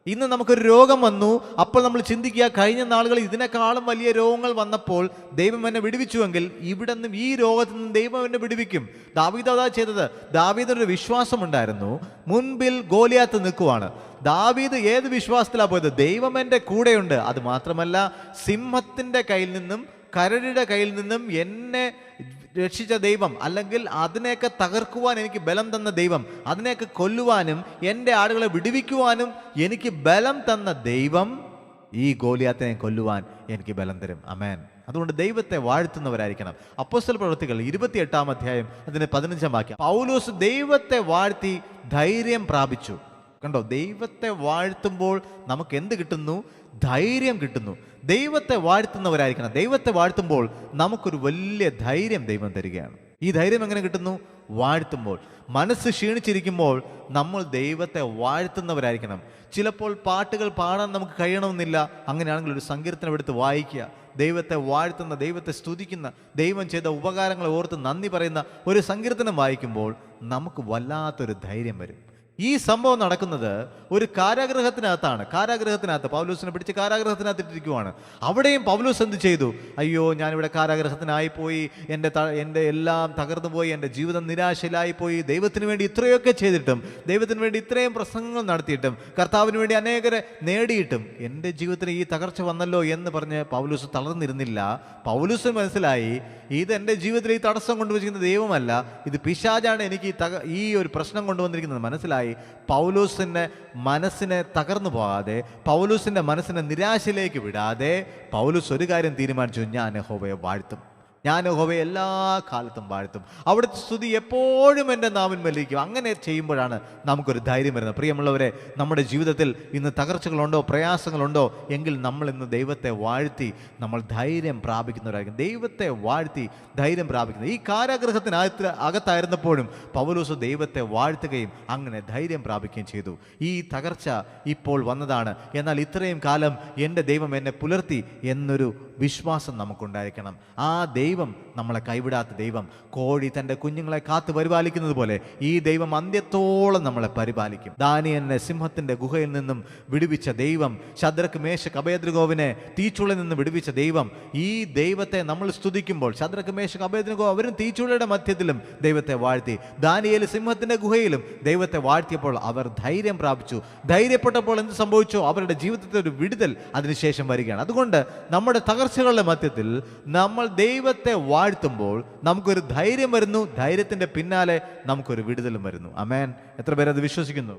ഇന്ന് നമുക്കൊരു രോഗം വന്നു. അപ്പോൾ നമ്മൾ ചിന്തിക്കുക, കഴിഞ്ഞ നാളുകളിൽ ഇതിനേക്കാളും വലിയ രോഗങ്ങൾ വന്നപ്പോൾ ദൈവം എന്നെ വിടുവിച്ചുവെങ്കിൽ ഇവിടെ നിന്നും ഈ രോഗത്തിൽ നിന്നും ദൈവം എന്നെ വിടുവിക്കും. ദാവീദ് അതാ ചെയ്തത്. ദാവീദിനൊരു വിശ്വാസമുണ്ടായിരുന്നു. മുൻപിൽ ഗോലിയാത്ത് നിൽക്കുവാണ്. ദാവീദ് ഏത് വിശ്വാസത്തിലാണ് പോയത്? ദൈവം എൻ്റെ കൂടെയുണ്ട്. അത് മാത്രമല്ല, സിംഹത്തിൻ്റെ കയ്യിൽ നിന്നും കരടിയുടെ കയ്യിൽ നിന്നും എന്നെ രക്ഷിച്ച ദൈവം, അല്ലെങ്കിൽ അതിനെയൊക്കെ തകർക്കുവാൻ എനിക്ക് ബലം തന്ന ദൈവം, അതിനെയൊക്കെ കൊല്ലുവാനും എൻ്റെ ആടുകളെ വിടുവിക്കുവാനും എനിക്ക് ബലം തന്ന ദൈവം ഈ ഗോലിയാത്തിനെ കൊല്ലുവാൻ എനിക്ക് ബലം തരും. ആമേൻ. അതുകൊണ്ട് ദൈവത്തെ വാഴ്ത്തുന്നവരായിരിക്കണം. അപ്പോസ്തല പ്രവൃത്തികൾ 28-ാം അധ്യായം അതിന് 15-ാം വാക്യം. പൗലോസ് ദൈവത്തെ വാഴ്ത്തി ധൈര്യം പ്രാപിച്ചു. കണ്ടോ, ദൈവത്തെ വാഴ്ത്തുമ്പോൾ നമുക്ക് എന്ത് കിട്ടുന്നു? ധൈര്യം കിട്ടുന്നു. ദൈവത്തെ വാഴ്ത്തുന്നവരായിരിക്കണം. ദൈവത്തെ വാഴ്ത്തുമ്പോൾ നമുക്കൊരു വലിയ ധൈര്യം ദൈവം തരികയാണ്. ഈ ധൈര്യം എങ്ങനെ കിട്ടുന്നു? വാഴ്ത്തുമ്പോൾ. മനസ്സ് ക്ഷീണിച്ചിരിക്കുമ്പോൾ നമ്മൾ ദൈവത്തെ വാഴ്ത്തുന്നവരായിരിക്കണം. ചിലപ്പോൾ പാട്ടുകൾ പാടാൻ നമുക്ക് കഴിയണമെന്നില്ല. അങ്ങനെയാണെങ്കിൽ ഒരു സങ്കീർത്തനം എടുത്ത് വായിക്കുക. ദൈവത്തെ വാഴ്ത്തുന്ന, ദൈവത്തെ സ്തുതിക്കുന്ന, ദൈവം ചെയ്ത ഉപകാരങ്ങളെ ഓർത്ത് നന്ദി പറയുന്ന ഒരു സങ്കീർത്തനം വായിക്കുമ്പോൾ നമുക്ക് വല്ലാത്തൊരു ധൈര്യം വരും. ഈ സംഭവം നടക്കുന്നത് ഒരു കാരാഗൃഹത്തിനകത്താണ്. കാരാഗൃഹത്തിനകത്ത് പൗലോസിനെ പിടിച്ച് കാരാഗൃഹത്തിനകത്ത് ഇട്ടിരിക്കുവാണ്. അവിടെയും പൗലോസ് എന്ത് ചെയ്തു? അയ്യോ, ഞാനിവിടെ കാരാഗൃഹത്തിനായിപ്പോയി, എൻ്റെ എല്ലാം തകർന്നു പോയി, എൻ്റെ ജീവിതം നിരാശയിലായിപ്പോയി, ദൈവത്തിന് വേണ്ടി ഇത്രയൊക്കെ ചെയ്തിട്ടും, ദൈവത്തിന് വേണ്ടി ഇത്രയും പ്രസംഗങ്ങൾ നടത്തിയിട്ടും, കർത്താവിന് വേണ്ടി അനേകരെ നേടിയിട്ടും എൻ്റെ ജീവിതത്തിന് ഈ തകർച്ച വന്നല്ലോ എന്ന് പറഞ്ഞ് പൗലോസ് തളർന്നിരുന്നില്ല. പൗലോസിന് മനസ്സിലായി, ഇത് എൻ്റെ ജീവിതത്തിൽ ഈ തടസ്സം കൊണ്ടുവച്ചിരിക്കുന്ന ദൈവമല്ല, ഇത് പിശാചാണ് എനിക്ക് ഈ ഒരു പ്രശ്നം കൊണ്ടുവന്നിരിക്കുന്നത് മനസ്സിലായി. പൗലോസിൻ്റെ മനസ്സിനെ തകർന്നു പോകാതെ, പൗലോസിൻ്റെ മനസ്സിനെ നിരാശയിലേക്ക് വിടാതെ പൗലോസ് ഒരു കാര്യം തീരുമാനിച്ചു: ഞാൻ യഹോവയെ വാഴ്ത്തും, ഞാൻ യഹോവയെ എല്ലാ കാലത്തും വാഴ്ത്തും, അവിടുത്തെ സ്തുതി എപ്പോഴും എൻ്റെ നാവിന്മേലിരിക്കും. അങ്ങനെ ചെയ്യുമ്പോഴാണ് നമുക്കൊരു ധൈര്യം വരുന്നത്. പ്രിയമുള്ളവരെ, നമ്മുടെ ജീവിതത്തിൽ ഇന്ന് തകർച്ചകളുണ്ടോ, പ്രയാസങ്ങളുണ്ടോ എങ്കിൽ നമ്മൾ ഇന്ന് ദൈവത്തെ വാഴ്ത്തി നമ്മൾ ധൈര്യം പ്രാപിക്കുന്നവരായിരിക്കും. ദൈവത്തെ വാഴ്ത്തി ധൈര്യം പ്രാപിക്കുന്നത്. ഈ അകത്തായിരുന്നപ്പോഴും പൗലോസ് ദൈവത്തെ വാഴ്ത്തുകയും അങ്ങനെ ധൈര്യം പ്രാപിക്കുകയും ചെയ്തു. ഈ തകർച്ച ഇപ്പോൾ വന്നതാണ്, എന്നാൽ ഇത്രയും കാലം എൻ്റെ ദൈവം എന്നെ പുലർത്തി എന്നൊരു വിശ്വാസം നമുക്കുണ്ടായിരിക്കണം. ആ ദൈവം നമ്മളെ കൈവിടാത്ത ദൈവം. കോഴി തൻ്റെ കുഞ്ഞുങ്ങളെ കാത്തു പരിപാലിക്കുന്നത് പോലെ ഈ ദൈവം അന്ത്യത്തോളം നമ്മളെ പരിപാലിക്കും. ദാനിയേലിനെ സിംഹത്തിൻ്റെ ഗുഹയിൽ നിന്നും വിടുവിച്ച ദൈവം, ശദ്രക്ക് മേശക്ക് അബേദ്നെഗോവിനെ തീച്ചുളയിൽ നിന്ന് വിടുവിച്ച ദൈവം, ഈ ദൈവത്തെ നമ്മൾ സ്തുതിക്കുമ്പോൾ, ശദ്രക്ക് മേശക്ക് അബേദ്നെഗോ അവരും തീച്ചുളയുടെ മധ്യത്തിലും ദൈവത്തെ വാഴ്ത്തി. ദാനിയേൽ സിംഹത്തിൻ്റെ ഗുഹയിലും ദൈവത്തെ വാഴ്ത്തിയപ്പോൾ അവർ ധൈര്യം പ്രാപിച്ചു. ധൈര്യപ്പെട്ടപ്പോൾ എന്ത് സംഭവിച്ചോ? അവരുടെ ജീവിതത്തിൽ ഒരു വിടുതൽ അതിനുശേഷം വരികയാണ്. അതുകൊണ്ട് നമ്മുടെ തകർച്ചകളുടെ മധ്യത്തിൽ നമ്മൾ ദൈവത്തെ വാഴ്ത്തുമ്പോൾ നമുക്കൊരു ധൈര്യം വരുന്നു. ധൈര്യത്തിൻ്റെ പിന്നാലെ നമുക്കൊരു വിടുതലും വരുന്നു. ആമേൻ. എത്ര പേരത് വിശ്വസിക്കുന്നു?